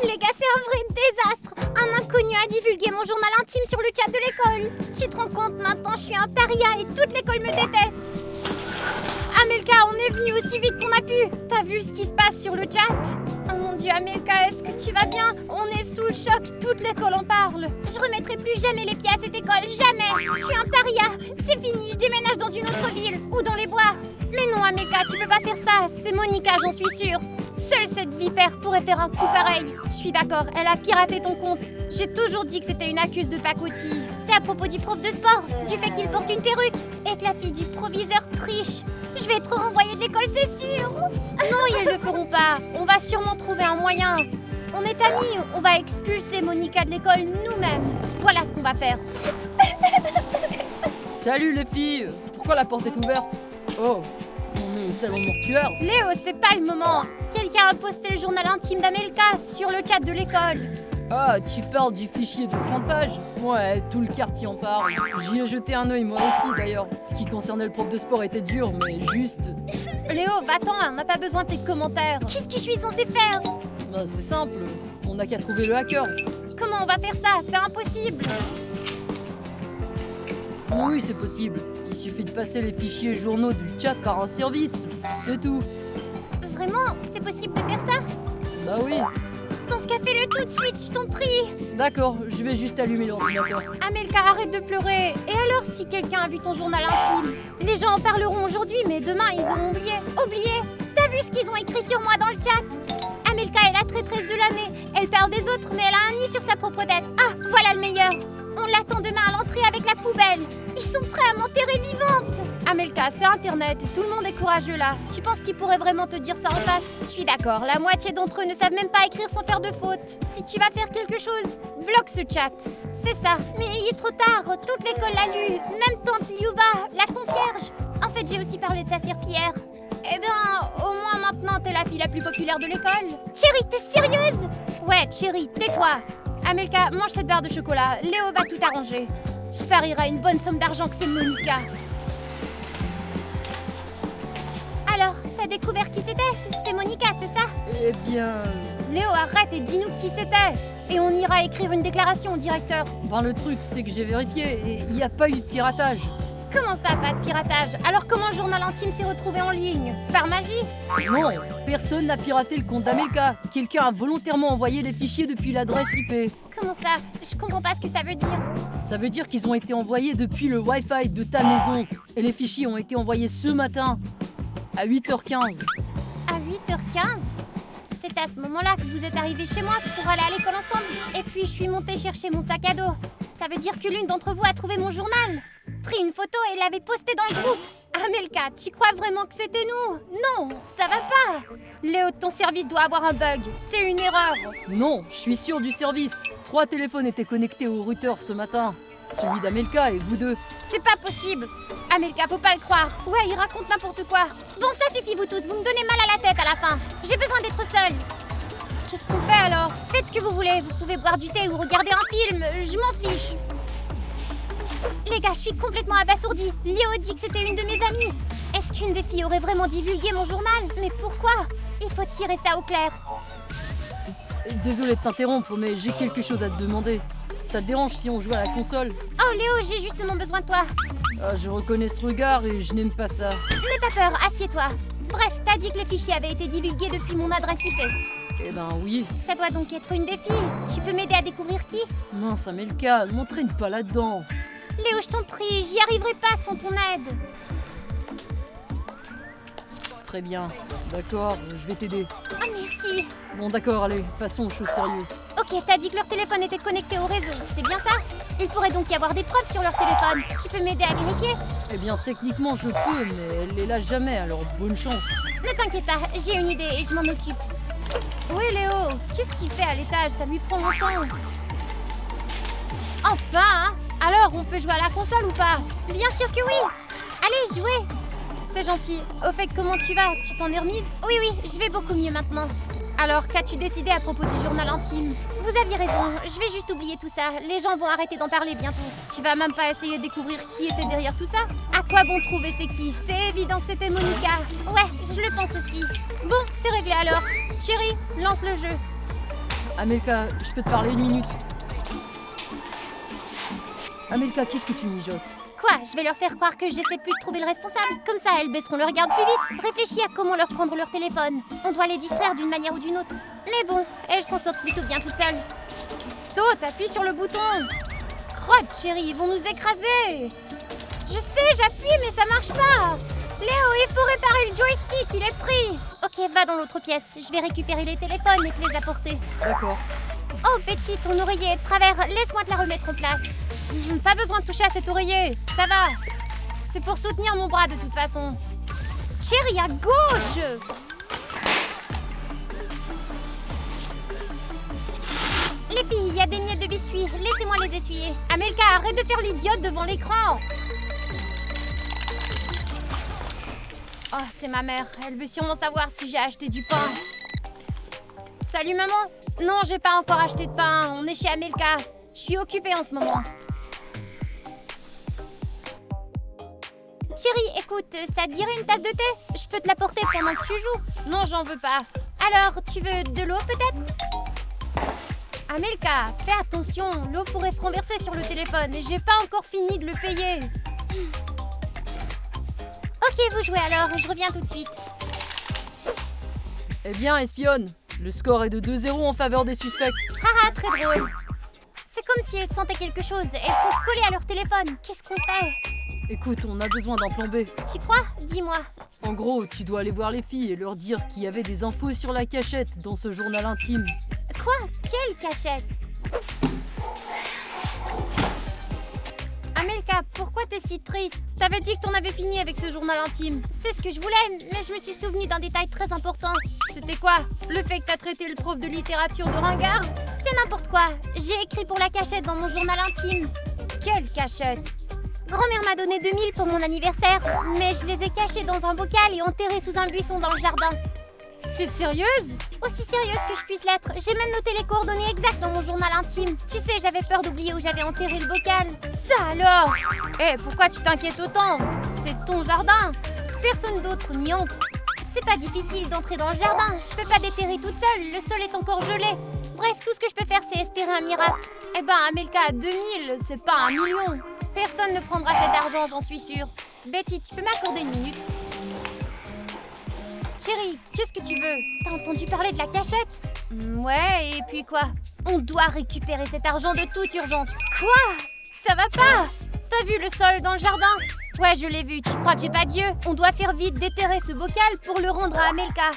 Les gars, c'est un vrai désastre. Un inconnu a divulgué mon journal intime sur le chat de l'école. Tu te rends compte, maintenant je suis un paria et toute l'école me déteste. Amelka, on est venu aussi vite qu'on a pu. T'as vu ce qui se passe sur le chat? Oh mon Dieu, Amelka, est-ce que tu vas bien? On est sous le choc, toute l'école en parle. Je remettrai plus jamais les pieds à cette école, jamais. Je suis un paria, c'est fini, je déménage dans une autre ville ou dans les bois. Mais non, Amelka, tu peux pas faire ça, c'est Monica, j'en suis sûre. Seule cette vipère pourrait faire un coup pareil. Je suis d'accord, elle a piraté ton compte. J'ai toujours dit que c'était une accuse de pacotille. C'est à propos du prof de sport, du fait qu'il porte une perruque et que la fille du proviseur triche. Je vais être renvoyée de l'école, c'est sûr. Non, ils le feront pas. On va sûrement trouver un moyen. On est amis, on va expulser Monica de l'école nous-mêmes. Voilà ce qu'on va faire. Salut les filles! Pourquoi la porte est ouverte? Oh, on est au salon mortuaire. Léo, c'est pas le moment. Quelqu'un a posté le journal intime d'Amelka sur le chat de l'école. Ah, tu parles du fichier de 30 pages? Ouais, tout le quartier en parle. J'y ai jeté un œil moi aussi d'ailleurs. Ce qui concernait le prof de sport était dur, mais juste... Léo, va-t'en, on n'a pas besoin de tes commentaires. Qu'est-ce que je suis censée faire? Bah, c'est simple, on n'a qu'à trouver le hacker. Comment on va faire ça? C'est impossible. Oui, c'est possible. Il suffit de passer les fichiers journaux du chat par un service. C'est tout. Vraiment? C'est possible de faire ça? Bah oui. Dans ce cas, fais-le tout de suite, je t'en prie. D'accord, je vais juste allumer l'ordinateur. Amelka, arrête de pleurer. Et alors, si quelqu'un a vu ton journal intime? Les gens en parleront aujourd'hui, mais demain, ils auront oublié. Oublié? T'as vu ce qu'ils ont écrit sur moi dans le chat? Amelka est la traîtresse de l'année. Elle parle des autres, mais elle a un nid sur sa propre tête. Ah, voilà le meilleur. On l'attend demain à l'entrée avec la poubelle. Ils sont prêts à m'enterrer vivante. Amelka, c'est Internet et tout le monde est courageux là. Tu penses qu'ils pourraient vraiment te dire ça en face? Je suis d'accord, la moitié d'entre eux ne savent même pas écrire sans faire de faute. Si tu vas faire quelque chose, bloque ce chat. C'est ça. Mais il est trop tard, toute l'école l'a lu. Même tante Liuba, la concierge. En fait, j'ai aussi parlé de sa serpillière. Eh bien, au moins maintenant, t'es la fille la plus populaire de l'école. Chérie, t'es sérieuse? Ouais, chérie, tais-toi. Amelka, mange cette barre de chocolat. Léo va tout arranger. Je parierai une bonne somme d'argent que c'est Monica. Alors, t'as découvert qui c'était? C'est Monica, c'est ça? Eh bien... Léo, arrête et dis-nous qui c'était. Et on ira écrire une déclaration au directeur. Ben le truc, c'est que j'ai vérifié et il n'y a pas eu de piratage. Comment ça, pas de piratage? Alors comment le journal intime s'est retrouvé en ligne? Par magie? Non, personne n'a piraté le compte d'Amelka. Quelqu'un a volontairement envoyé les fichiers depuis l'adresse IP. Comment ça? Je comprends pas ce que ça veut dire. Ça veut dire qu'ils ont été envoyés depuis le Wi-Fi de ta maison. Et les fichiers ont été envoyés ce matin, à 8h15. À 8h15? C'est à ce moment-là que vous êtes arrivés chez moi pour aller à l'école ensemble. Et puis je suis montée chercher mon sac à dos. Ça veut dire que l'une d'entre vous a trouvé mon journal, pris une photo et l'avait postée dans le groupe. Amelka, tu crois vraiment que c'était nous? Non, ça va pas. Léo, ton service doit avoir un bug. C'est une erreur. Non, je suis sûr du service. 3 téléphones étaient connectés au routeur ce matin. Celui d'Amelka et vous deux. C'est pas possible. Amelka, faut pas le croire. Ouais, il raconte n'importe quoi. Bon, ça suffit vous tous. Vous me donnez mal à la tête à la fin. J'ai besoin d'être seule. Qu'est-ce qu'on fait alors? Faites ce que vous voulez. Vous pouvez boire du thé ou regarder un film. Je m'en fiche. Les gars, je suis complètement abasourdie. Léo dit que c'était une de mes amies. Est-ce qu'une des filles aurait vraiment divulgué mon journal? Mais pourquoi? Il faut tirer ça au clair. Désolé de t'interrompre, mais j'ai quelque chose à te demander. Ça te dérange si on joue à la console? Oh Léo, j'ai justement besoin de toi. Ah, je reconnais ce regard et je n'aime pas ça. N'aie pas peur, assieds-toi. Bref, t'as dit que les fichiers avaient été divulgués depuis mon adresse IP. Eh ben oui. Ça doit donc être une des filles. Tu peux m'aider à découvrir qui? Mince, Amelka, ne m'entraîne pas là-dedans. Léo, je t'en prie, j'y arriverai pas sans ton aide. Très bien. D'accord, je vais t'aider. Ah, merci. Bon d'accord, allez, passons aux choses sérieuses. Ok, t'as dit que leur téléphone était connecté au réseau, c'est bien ça? Il pourrait donc y avoir des preuves sur leur téléphone. Tu peux m'aider à vérifier? Eh bien, techniquement, je peux, mais elle les lâche jamais, alors bonne chance. Ne t'inquiète pas, j'ai une idée et je m'en occupe. Oui, Léo, qu'est-ce qu'il fait à l'étage? Ça lui prend longtemps. Enfin, hein? Alors, on peut jouer à la console ou pas? Bien sûr que oui. Allez, jouez. C'est gentil. Au fait, comment tu vas? Tu t'en es remise? Oui, je vais beaucoup mieux maintenant. Alors, qu'as-tu décidé à propos du journal intime? Vous aviez raison, je vais juste oublier tout ça. Les gens vont arrêter d'en parler bientôt. Tu vas même pas essayer de découvrir qui était derrière tout ça? À quoi bon trouver c'est qui? C'est évident que c'était Monica. Ouais, je le pense aussi. Bon, c'est réglé alors. Chérie, lance le jeu. Amelka, je peux te parler une minute? Amelka, qu'est-ce que tu mijotes? Quoi? Je vais leur faire croire que j'essaie plus de trouver le responsable. Comme ça, elles baisseront le regard plus vite. Réfléchis à comment leur prendre leur téléphone. On doit les distraire d'une manière ou d'une autre. Mais bon, elles s'en sortent plutôt bien toutes seules. Saute, appuie sur le bouton. Crotte, chérie, ils vont nous écraser. Je sais, j'appuie, mais ça marche pas. Léo, il faut réparer le joystick, il est pris. Ok, va dans l'autre pièce. Je vais récupérer les téléphones et te les apporter. D'accord. Oh, Betty, ton oreiller est de travers. Laisse-moi te la remettre en place. Pas besoin de toucher à cet oreiller. Ça va. C'est pour soutenir mon bras de toute façon. Chérie, à gauche. Les filles, il y a des miettes de biscuits. Laissez-moi les essuyer. Amelka, arrête de faire l'idiote devant l'écran. Oh, c'est ma mère. Elle veut sûrement savoir si j'ai acheté du pain. Salut, maman. Non, j'ai pas encore acheté de pain. On est chez Amelka. Je suis occupée en ce moment. Chérie, écoute, ça te dirait une tasse de thé? Je peux te l'apporter pendant que tu joues. Non, j'en veux pas. Alors, tu veux de l'eau peut-être? Amelka, fais attention. L'eau pourrait se renverser sur le téléphone et j'ai pas encore fini de le payer. Ok, vous jouez alors, je reviens tout de suite. Eh bien, espionne, le score est de 2-0 en faveur des suspects. Haha, très drôle. C'est comme si elles sentaient quelque chose. Elles sont collées à leur téléphone. Qu'est-ce qu'on fait? Écoute, on a besoin d'un plan B. Tu crois? Dis-moi. En gros, tu dois aller voir les filles et leur dire qu'il y avait des infos sur la cachette dans ce journal intime. Quoi? Quelle cachette? Amelka, pourquoi t'es si triste? T'avais dit que t'en avais fini avec ce journal intime. C'est ce que je voulais, mais je me suis souvenue d'un détail très important. C'était quoi? Le fait que t'as traité le prof de littérature de ringard? C'est n'importe quoi. J'ai écrit pour la cachette dans mon journal intime. Quelle cachette? Grand-mère m'a donné 2000 pour mon anniversaire, mais je les ai cachés dans un bocal et enterrés sous un buisson dans le jardin. T'es sérieuse? Aussi sérieuse que je puisse l'être. J'ai même noté les coordonnées exactes dans mon journal intime. Tu sais, j'avais peur d'oublier où j'avais enterré le bocal. Ça alors? Eh, pourquoi tu t'inquiètes autant? C'est ton jardin. Personne d'autre n'y entre. C'est pas difficile d'entrer dans le jardin. Je peux pas déterrer toute seule. Le sol est encore gelé. Bref, tout ce que je peux faire, c'est espérer un miracle. Eh ben, Amelka, 2000, c'est pas 1 million. Personne ne prendra cet argent, j'en suis sûre. Betty, tu peux m'accorder une minute? Chérie, qu'est-ce que tu veux? T'as entendu parler de la cachette? Ouais, et puis quoi? On doit récupérer cet argent de toute urgence. Quoi? Ça va pas? T'as vu le sol dans le jardin? Ouais, je l'ai vu. Tu crois que j'ai pas d'yeux? On doit faire vite déterrer ce bocal pour le rendre à Amelka.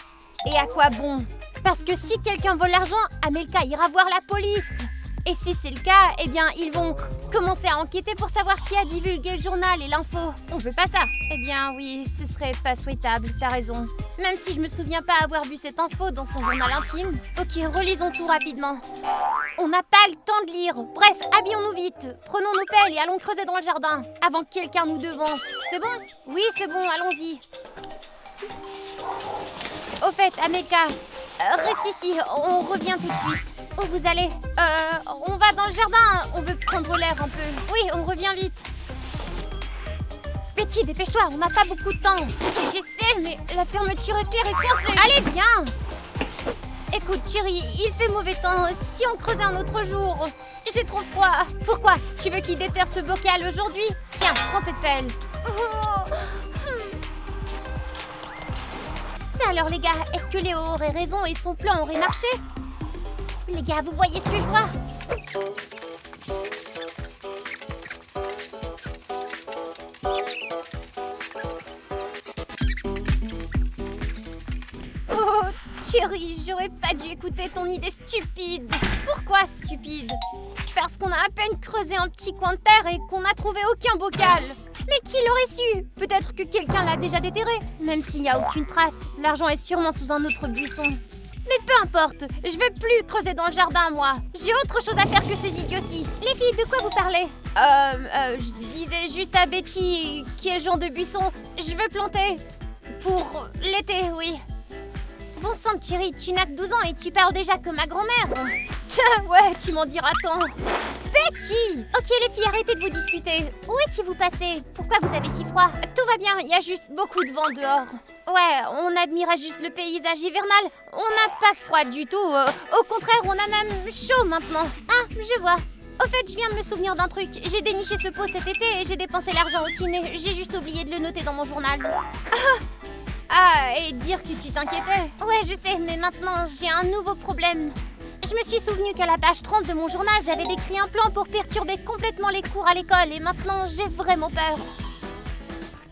Et à quoi bon? Parce que si quelqu'un vole l'argent, Amelka ira voir la police. Et si c'est le cas, eh bien, ils vont commencer à enquêter pour savoir qui a divulgué le journal et l'info. On veut pas ça. Eh bien, oui, ce serait pas souhaitable, t'as raison. Même si je me souviens pas avoir vu cette info dans son journal intime. Ok, relisons tout rapidement. On n'a pas le temps de lire. Bref, habillons-nous vite. Prenons nos pelles et allons creuser dans le jardin, avant que quelqu'un nous devance. C'est bon? Oui, c'est bon, allons-y. Au fait, Amelka, reste ici, on revient tout de suite. Où vous allez? On va dans le jardin, on veut prendre l'air un peu. Oui, on revient vite. Betty, dépêche-toi, on n'a pas beaucoup de temps. J'essaie, mais la fermeture éclair est coincée. Allez, viens. Écoute, chérie, il fait mauvais temps. Si on creusait un autre jour? J'ai trop froid. Pourquoi? Tu veux qu'il déterre ce bocal aujourd'hui? Tiens, prends cette pelle. Ça alors, les gars, est-ce que Léo aurait raison et son plan aurait marché? Les gars, vous voyez ce que je vois? Oh, chérie, j'aurais pas dû écouter ton idée stupide. Pourquoi stupide? Parce qu'on a à peine creusé un petit coin de terre et qu'on n'a trouvé aucun bocal. Mais qui l'aurait su? Peut-être que quelqu'un l'a déjà déterré. Même s'il n'y a aucune trace, l'argent est sûrement sous un autre buisson. Mais peu importe, je veux plus creuser dans le jardin, moi. J'ai autre chose à faire que ces idioties. Les filles, de quoi vous parlez? Je disais juste à Betty quel genre de buisson je veux planter. Pour l'été, oui. Bon sang, chérie, tu n'as que 12 ans et tu parles déjà comme ma grand-mère. Tiens, ouais, tu m'en diras tant. Betty! Ok les filles, arrêtez de vous disputer. Où étiez-vous passées? Pourquoi vous avez si froid? Tout va bien, il y a juste beaucoup de vent dehors. Ouais, on admirait juste le paysage hivernal. On n'a pas froid du tout. Au contraire, on a même chaud maintenant. Ah, je vois. Au fait, je viens de me souvenir d'un truc. J'ai déniché ce pot cet été et j'ai dépensé l'argent au ciné. J'ai juste oublié de le noter dans mon journal. Ah, et dire que tu t'inquiétais. Ouais, je sais, mais maintenant, j'ai un nouveau problème. Je me suis souvenu qu'à la page 30 de mon journal, j'avais décrit un plan pour perturber complètement les cours à l'école et maintenant, j'ai vraiment peur.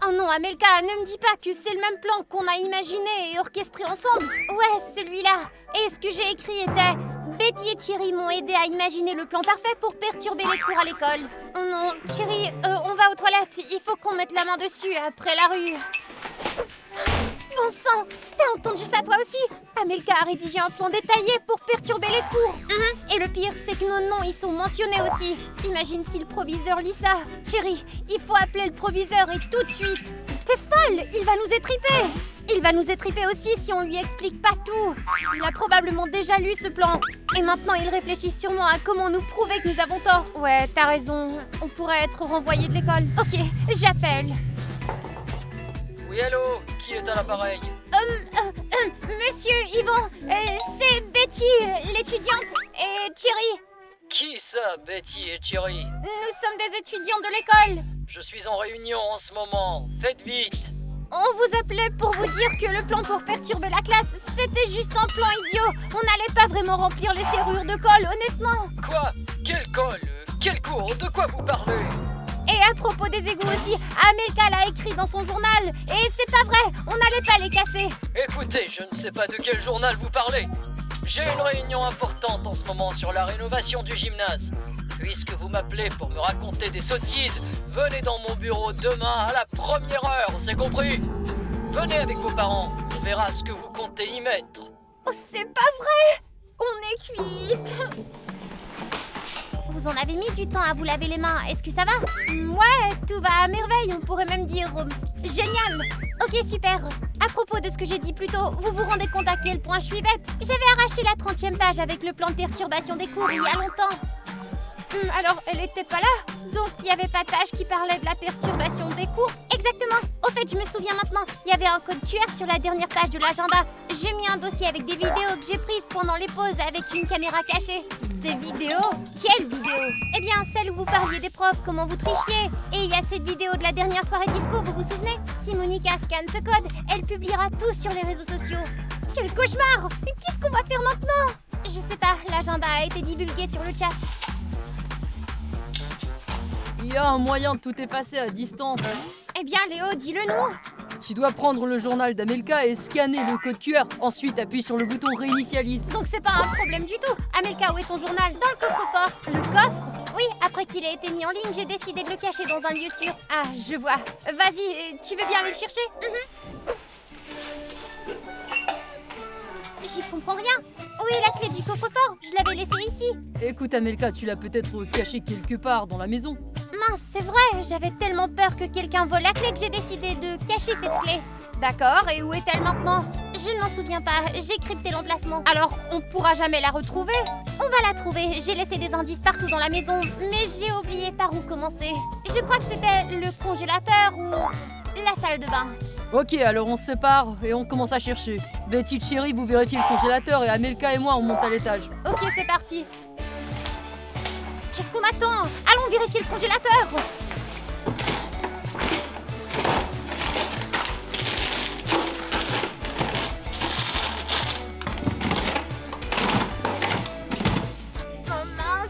Oh non, Amelka, ne me dis pas que c'est le même plan qu'on a imaginé et orchestré ensemble. Ouais, celui-là. Et ce que j'ai écrit était... Betty et Thierry m'ont aidé à imaginer le plan parfait pour perturber les cours à l'école. Oh non, Thierry, on va aux toilettes. Il faut qu'on mette la main dessus après la rue. Bon sang, t'as entendu ça toi aussi? Amelka a rédigé un plan détaillé pour perturber les cours. Et le pire, c'est que nos noms y sont mentionnés aussi. Imagine si le proviseur lit ça. Chérie, il faut appeler le proviseur et tout de suite. T'es folle, il va nous étriper. Il va nous étriper aussi si on lui explique pas tout. Il a probablement déjà lu ce plan. Et maintenant, il réfléchit sûrement à comment nous prouver que nous avons tort. Ouais, t'as raison. On pourrait être renvoyé de l'école. Ok, j'appelle. Oui, allô? Qui est à l'appareil? Monsieur Yvan, c'est Betty, l'étudiante, et Thierry. Qui ça, Betty et Thierry? Nous sommes des étudiants de l'école. Je suis en réunion en ce moment. Faites vite. On vous appelait pour vous dire que le plan pour perturber la classe, c'était juste un plan idiot. On n'allait pas vraiment remplir les serrures de colle, honnêtement. Quoi? Quel colle? Quel cours? De quoi vous parlez? Et à propos des égouts aussi, Amelka l'a écrit dans son journal. Et c'est pas vrai, on n'allait pas les casser. Écoutez, je ne sais pas de quel journal vous parlez. J'ai une réunion importante en ce moment sur la rénovation du gymnase. Puisque vous m'appelez pour me raconter des sottises, venez dans mon bureau demain à la première heure, c'est compris? Venez avec vos parents, on verra ce que vous comptez y mettre. Oh, c'est pas vrai! On est cuites. Vous en avez mis du temps à vous laver les mains, est-ce que ça va? Ouais, tout va à merveille, on pourrait même dire génial. Ok, super. À propos de ce que j'ai dit plus tôt, vous vous rendez compte à quel point je suis bête? J'avais arraché la 30e page avec le plan de perturbation des cours il y a longtemps. Alors, elle était pas là? Donc, il n'y avait pas de page qui parlait de la perturbation des cours? Exactement. Au fait, je me souviens maintenant. Il y avait un code QR sur la dernière page de l'agenda. J'ai mis un dossier avec des vidéos que j'ai prises pendant les pauses avec une caméra cachée. Des vidéos? Quelles vidéos? Eh bien, celles où vous parliez des profs, comment vous trichiez. Et il y a cette vidéo de la dernière soirée disco, vous vous souvenez? Si Monica scanne ce code, elle publiera tout sur les réseaux sociaux. Quel cauchemar! Qu'est-ce qu'on va faire maintenant? Je sais pas, l'agenda a été divulgué sur le chat. Il y a un moyen de tout effacer à distance. Eh bien, Léo, dis-le-nous. Tu dois prendre le journal d'Amelka et scanner le code QR. Ensuite, appuie sur le bouton réinitialise. Donc c'est pas un problème du tout. Amelka, où est ton journal? Dans le coffre-fort. Le coffre? Oui, après qu'il ait été mis en ligne, j'ai décidé de le cacher dans un lieu sûr. Ah, je vois. Vas-y, tu veux bien aller le chercher? J'y comprends rien. Où est la clé du coffre-fort? Je l'avais laissée ici. Écoute, Amelka, tu l'as peut-être cachée quelque part dans la maison. Mince, c'est vrai, j'avais tellement peur que quelqu'un vole la clé que j'ai décidé de cacher cette clé. D'accord, et où est-elle maintenant? Je ne m'en souviens pas, j'ai crypté l'emplacement. Alors, on pourra jamais la retrouver? On va la trouver, j'ai laissé des indices partout dans la maison, mais j'ai oublié par où commencer. Je crois que c'était le congélateur ou la salle de bain. Ok, alors on se sépare et on commence à chercher. Betty, Thierry, vous vérifiez le congélateur et Amelka et moi, on monte à l'étage. Ok, c'est parti. Qu'est-ce qu'on attend? Allons vérifier le congélateur. Oh mince,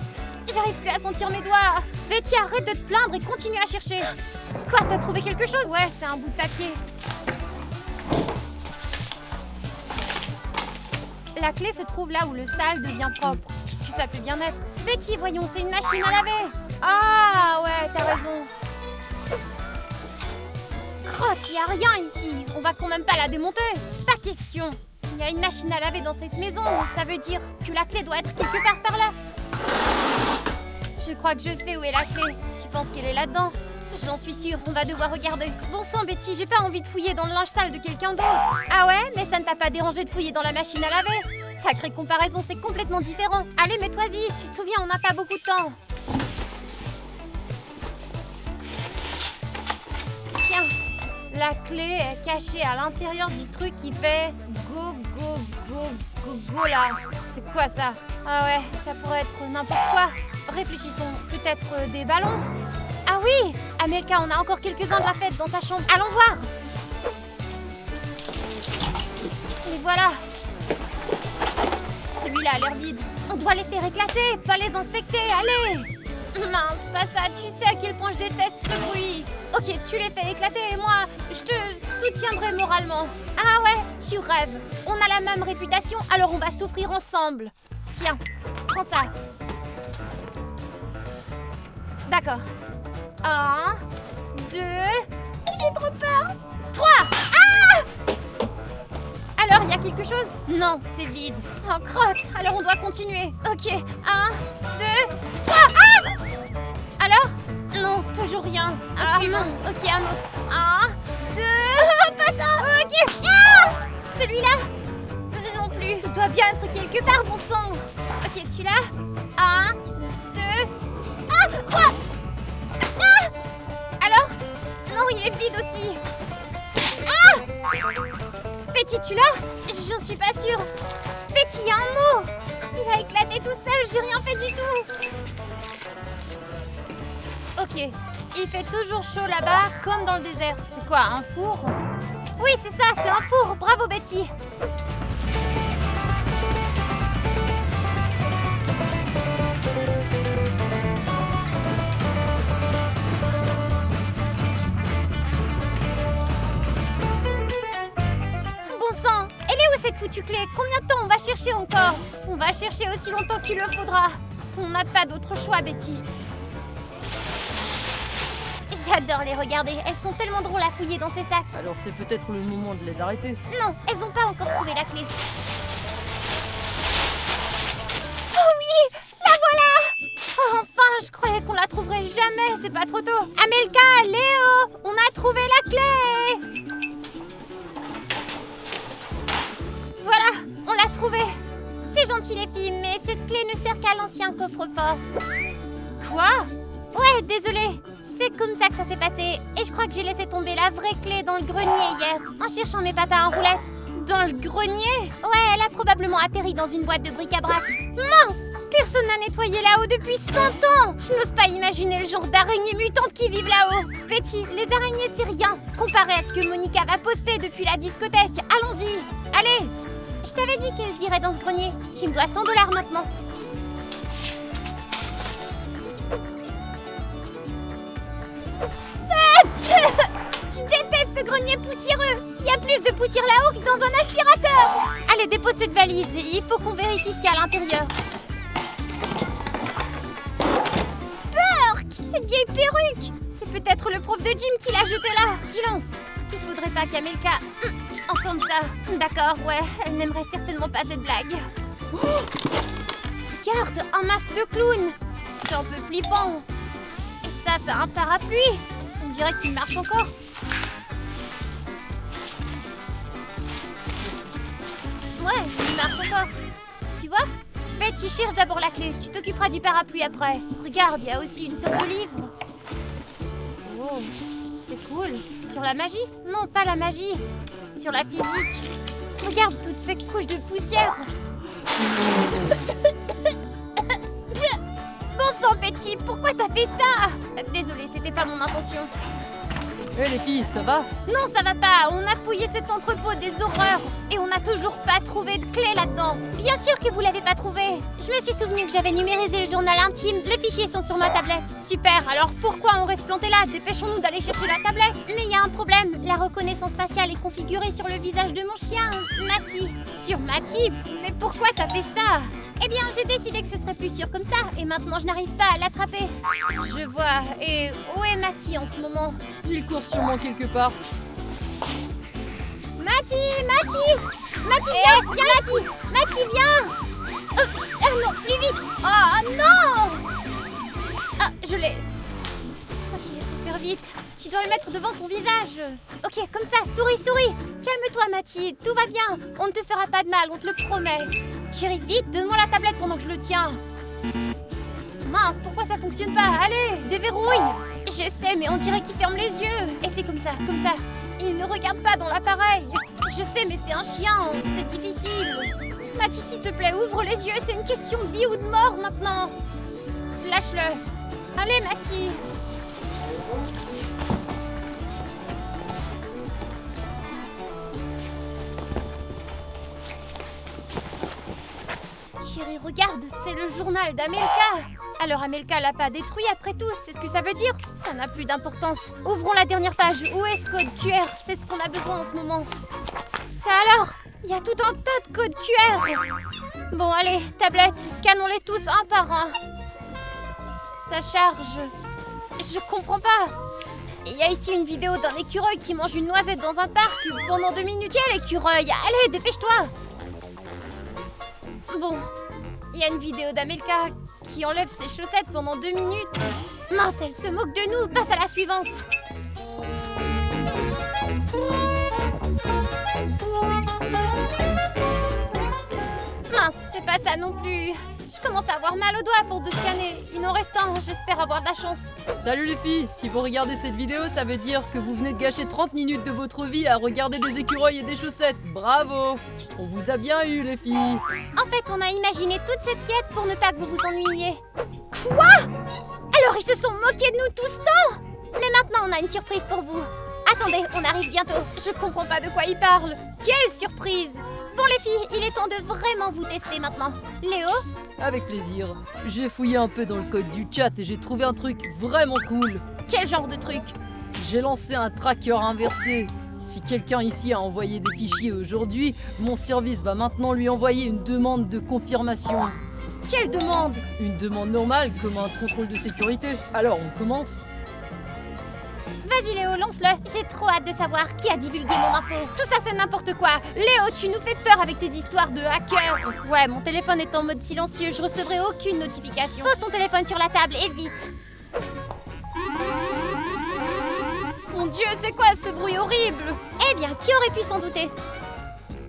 j'arrive plus à sentir mes doigts. Betty, arrête de te plaindre et continue à chercher. Quoi, t'as trouvé quelque chose? Ouais, c'est un bout de papier. La clé se trouve là où le sale devient propre. Qu'est-ce que ça peut bien être? Betty, voyons, c'est une machine à laver. Ah ouais, t'as raison. Crotte, y a rien ici. On va quand même pas la démonter. Pas question. Il y a une machine à laver dans cette maison. Ça veut dire que la clé doit être quelque part par là. Je crois que je sais où est la clé. Tu penses qu'elle est là-dedans? J'en suis sûre, on va devoir regarder. Bon sang, Betty, j'ai pas envie de fouiller dans le linge sale de quelqu'un d'autre. Ah ouais? Mais ça ne t'a pas dérangé de fouiller dans la machine à laver? Sacrée comparaison, c'est complètement différent. Allez, mets-toi-y, tu te souviens, on n'a pas beaucoup de temps. Tiens, la clé est cachée à l'intérieur du truc qui fait go, go, go, go, go là. C'est quoi ça? Ah ouais, ça pourrait être n'importe quoi. Réfléchissons, peut-être des ballons? Ah oui, Amelka, on a encore quelques-uns de la fête dans sa chambre. Allons voir. Et voilà. Celui-là a l'air vide. On doit les faire éclater, pas les inspecter, allez. Mince, pas ça, tu sais à quel point je déteste ce bruit. Ok, tu les fais éclater et moi, je te soutiendrai moralement. Ah ouais, tu rêves. On a la même réputation, alors on va souffrir ensemble. Tiens, prends ça. D'accord. 1, 2... J'ai trop peur. 3. Ah! Alors, il y a quelque chose? Non, c'est vide. Oh, crotte. Alors, on doit continuer. Ok. 1, 2, 3. Ah! Alors? Non, toujours rien. Ah, mince. Ok, un autre. 1, 2... pas ça. Ok. Ah! Celui-là? Non plus. Il doit bien être quelque part, bon sang. Ok, tu l'as? 1, 2... Ah! 3. Ah! Alors? Non, il est vide aussi. Ah! Betty, tu l'as? J'en suis pas sûre. Betty, il y a un mot. Il a éclaté tout seul, j'ai rien fait du tout. Ok, il fait toujours chaud là-bas, comme dans le désert. C'est quoi, un four? Oui, c'est ça, c'est un four. Bravo, Betty. Cette foutue clé, combien de temps on va chercher encore? On va chercher aussi longtemps qu'il le faudra. On n'a pas d'autre choix, Betty. J'adore les regarder, elles sont tellement drôles à fouiller dans ces sacs. Alors c'est peut-être le moment de les arrêter. Non, elles n'ont pas encore trouvé la clé. Oh oui, la voilà! Oh, enfin, je croyais qu'on la trouverait jamais, c'est pas trop tôt. Amelka, Léo, on a trouvé la clé! Voilà, on l'a trouvée. C'est gentil les filles, mais cette clé ne sert qu'à l'ancien coffre-fort. Quoi? Ouais, désolée. C'est comme ça que ça s'est passé. Et je crois que j'ai laissé tomber la vraie clé dans le grenier hier, en cherchant mes patins en roulette. Dans le grenier? Ouais, elle a probablement atterri dans une boîte de bric-à-brac. Mince! Personne n'a nettoyé là-haut depuis 100 ans. Je n'ose pas imaginer le genre d'araignées mutantes qui vivent là-haut. Betty, les araignées, c'est rien, comparé à ce que Monica va poster depuis la discothèque. Allons-y. Allez! Je t'avais dit qu'elles iraient dans ce grenier. Tu me dois 100 $ maintenant. Je déteste ce grenier poussiéreux. Il y a plus de poussière là-haut que dans un aspirateur. Allez, dépose cette valise. Il faut qu'on vérifie ce qu'il y a à l'intérieur. Burk, cette vieille perruque. C'est peut-être le prof de gym qui l'a jetée là. Silence. Il faudrait pas qu'Amelka entende ça. D'accord, ouais, elle n'aimerait certainement pas cette blague. Oh, regarde, un masque de clown. C'est un peu flippant. Et ça, c'est un parapluie. On dirait qu'il marche encore. Ouais, il marche encore. Tu vois? Betty, cherche d'abord la clé. Tu t'occuperas du parapluie après. Regarde, il y a aussi une sorte de livre. Oh, c'est cool. Sur la magie? Non, pas la magie. Sur la physique. Regarde toutes ces couches de poussière. Bon sang, Betty, pourquoi t'as fait ça? Désolée, c'était pas mon intention. Hé les filles, ça va? Non, ça va pas. On a fouillé cet entrepôt des horreurs. Et on n'a toujours pas trouvé de clé là-dedans. Bien sûr que vous l'avez pas trouvé. Je me suis souvenu que j'avais numérisé le journal intime. Les fichiers sont sur ma tablette. Super, alors pourquoi on reste planté là? Dépêchons-nous d'aller chercher la tablette. Mais il y a un problème. La reconnaissance faciale est configurée sur le visage de mon chien, Matty. Sur Matty? Mais pourquoi t'as fait ça? Eh bien, j'ai décidé que ce serait plus sûr comme ça. Et maintenant, je n'arrive pas à l'attraper. Je vois. Et où est Matty en ce moment? Il court sûrement quelque part. Matty, viens, Matty, viens. Non, plus vite. Oh non. Ah, je l'ai. Ok, faut faire vite. Tu dois le mettre devant son visage. Ok, comme ça, souris. Calme-toi, Matty, tout va bien. On ne te fera pas de mal, on te le promet. Chérie, vite, donne-moi la tablette pendant que je le tiens. Mince, pourquoi ça fonctionne pas? Allez, déverrouille. Je sais, mais on dirait qu'il ferme les yeux. Et c'est comme ça, comme ça. Il ne regarde pas dans l'appareil. Je sais, mais c'est un chien, c'est difficile. Mathis, s'il te plaît, ouvre les yeux, c'est une question de vie ou de mort maintenant. Lâche-le. Allez, Mathis. Chérie, regarde, c'est le journal d'Amelka. Alors Amelka l'a pas détruit après tout, c'est ce que ça veut dire? Ça n'a plus d'importance. Ouvrons la dernière page. Où est ce code QR? C'est ce qu'on a besoin en ce moment. Ça alors? Il y a tout un tas de codes QR. Bon, allez, tablette, scannons-les tous un par un. Ça charge. Je comprends pas. Il y a ici une vidéo d'un écureuil qui mange une noisette dans un parc pendant 2 minutes. Quel écureuil? Allez, dépêche-toi. Bon, il y a une vidéo d'Amelka qui enlève ses chaussettes pendant 2 minutes. Mince, elle se moque de nous. Passe à la suivante. Mince, c'est pas ça non plus. Je commence à avoir mal aux doigts à force de scanner. Il en reste un, j'espère avoir de la chance. Salut les filles, si vous regardez cette vidéo, ça veut dire que vous venez de gâcher 30 minutes de votre vie à regarder des écureuils et des chaussettes. Bravo! On vous a bien eu les filles. En fait, on a imaginé toute cette quête pour ne pas que vous vous ennuyiez. Quoi? Alors ils se sont moqués de nous tout ce temps? Mais maintenant, on a une surprise pour vous. Attendez, on arrive bientôt. Je comprends pas de quoi ils parlent. Quelle surprise! Bon les filles, il est temps de vraiment vous tester maintenant. Léo? Avec plaisir. J'ai fouillé un peu dans le code du chat et j'ai trouvé un truc vraiment cool. Quel genre de truc? J'ai lancé un tracker inversé. Si quelqu'un ici a envoyé des fichiers aujourd'hui, mon service va maintenant lui envoyer une demande de confirmation. Quelle demande? Une demande normale comme un contrôle de sécurité. Alors on commence. Vas-y Léo, lance-le. J'ai trop hâte de savoir qui a divulgué mon info. Tout ça c'est n'importe quoi. Léo, tu nous fais peur avec tes histoires de hackers. Ouais, mon téléphone est en mode silencieux, je recevrai aucune notification. Pose ton téléphone sur la table et vite. Mon Dieu, c'est quoi ce bruit horrible? Eh bien, qui aurait pu s'en douter?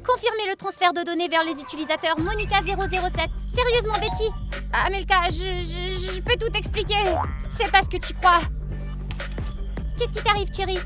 Confirmer le transfert de données vers les utilisateurs Monica007. Sérieusement Betty? Amelka, je peux tout expliquer. C'est pas ce que tu crois. Qu'est-ce qui t'arrive, chérie?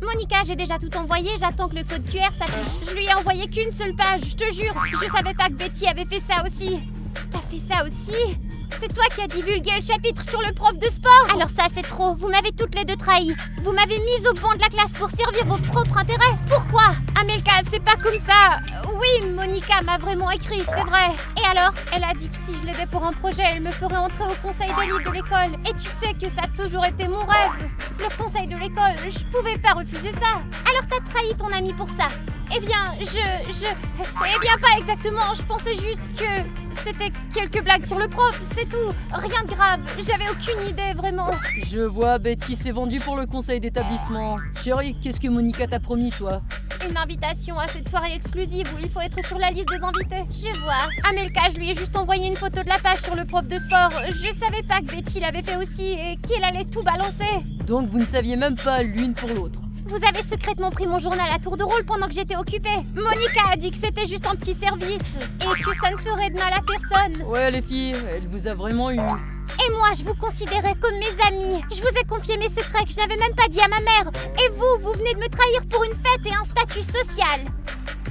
Monica, j'ai déjà tout envoyé, j'attends que le code QR s'affiche. Je lui ai envoyé qu'une seule page, je te jure. Je savais pas que Betty avait fait ça aussi. T'as fait ça aussi? C'est toi qui as divulgué le chapitre sur le prof de sport. Alors ça, c'est trop. Vous m'avez toutes les deux trahi. Vous m'avez mise au banc de la classe pour servir vos propres intérêts. Pourquoi? Amelka, c'est pas comme ça. Oui, Monica m'a vraiment écrit, c'est vrai. Et alors? Elle a dit que si je l'aidais pour un projet, elle me ferait entrer au conseil d'élite de l'école. Et tu sais que ça a toujours été mon rêve. Le conseil de l'école, je pouvais pas refuser ça. Alors t'as trahi ton ami pour ça? Eh bien, Eh bien, pas exactement. Je pensais juste que c'était quelques blagues sur le prof, c'est tout. Rien de grave. J'avais aucune idée, vraiment. Je vois, Betty s'est vendue pour le conseil d'établissement. Chérie, qu'est-ce que Monica t'a promis, toi? Une invitation à cette soirée exclusive où il faut être sur la liste des invités. Je vois. Amelka, je lui ai juste envoyé une photo de la page sur le prof de sport. Je savais pas que Betty l'avait fait aussi et qu'elle allait tout balancer. Donc vous ne saviez même pas l'une pour l'autre. Vous avez secrètement pris mon journal à tour de rôle pendant que j'étais occupée. Monica a dit que c'était juste un petit service et que ça ne ferait de mal à personne. Ouais les filles, elle vous a vraiment eu. Et moi, je vous considérais comme mes amis. Je vous ai confié mes secrets que je n'avais même pas dit à ma mère. Et vous venez de me trahir pour une fête et un statut social.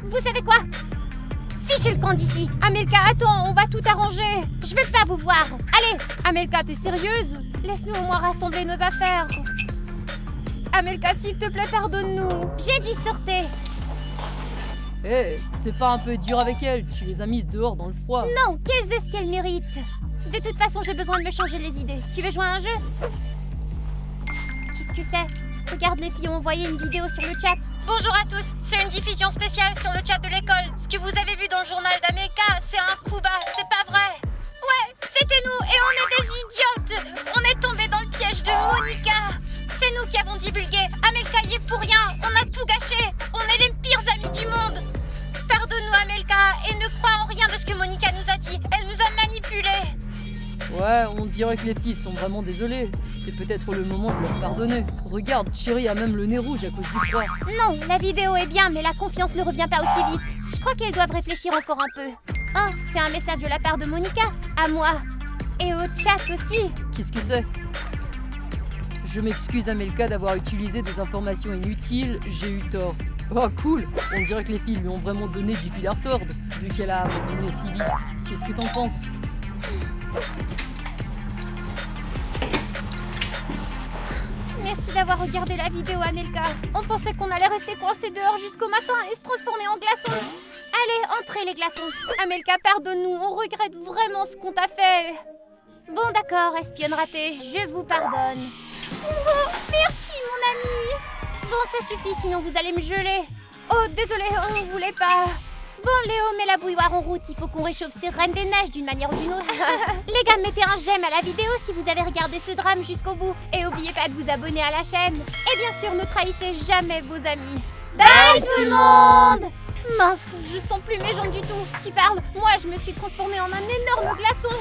Vous savez quoi? Fichez le camp d'ici. Amelka, attends, on va tout arranger. Je vais pas vous voir. Allez, Amelka, t'es sérieuse? Laisse-nous au moins rassembler nos affaires. Amelka, s'il te plaît, pardonne-nous. J'ai dit sortez. Hé, t'es pas un peu dur avec elle? Tu les as mises dehors dans le froid. Non, qu'elles aient ce qu'elles méritent. De toute façon, j'ai besoin de me changer les idées. Tu veux jouer à un jeu? Qu'est-ce que c'est? Regarde, les filles ont envoyé une vidéo sur le chat. Bonjour à tous, c'est une diffusion spéciale sur le chat de l'école. Ce que vous avez vu dans le journal d'Amelka, c'est un coup bas, c'est pas vrai. Ouais, c'était nous et on est des idiotes. On est tombés dans le piège de Monica. C'est nous qui avons divulgué. Amelka y est pour rien. On a tout gâché. On est les pires amis du monde. Pardonne-nous, Amelka, et ne crois en rien de ce que Monica nous a dit. Elle nous a manipulés. Ouais, on dirait que les filles sont vraiment désolées. C'est peut-être le moment de leur pardonner. Regarde, Chérie a même le nez rouge à cause du froid. Non, la vidéo est bien, mais la confiance ne revient pas aussi vite. Je crois qu'elles doivent réfléchir encore un peu. Oh, c'est un message de la part de Monica, à moi. Et au chat aussi. Qu'est-ce que c'est? Je m'excuse Amelka d'avoir utilisé des informations inutiles, j'ai eu tort. Oh cool, on dirait que les filles lui ont vraiment donné du fil à retordre, vu qu'elle a abandonné si vite. Qu'est-ce que t'en penses? Merci d'avoir regardé la vidéo, Amelka. On pensait qu'on allait rester coincé dehors jusqu'au matin et se transformer en glaçons. Allez, entrez les glaçons. Amelka, pardonne-nous, on regrette vraiment ce qu'on t'a fait. Bon d'accord, espionne ratée, je vous pardonne. Oh, merci mon ami. Bon, ça suffit, sinon vous allez me geler. Oh, désolé, on voulait pas. Bon, Léo, mets la bouilloire en route. Il faut qu'on réchauffe ces reines des neiges d'une manière ou d'une autre. Les gars, mettez un j'aime à la vidéo si vous avez regardé ce drame jusqu'au bout. Et n'oubliez pas de vous abonner à la chaîne. Et bien sûr, ne trahissez jamais vos amis. Bye tout le monde. Mince, je sens plus mes jambes du tout. Tu parles? Moi, je me suis transformée en un énorme glaçon.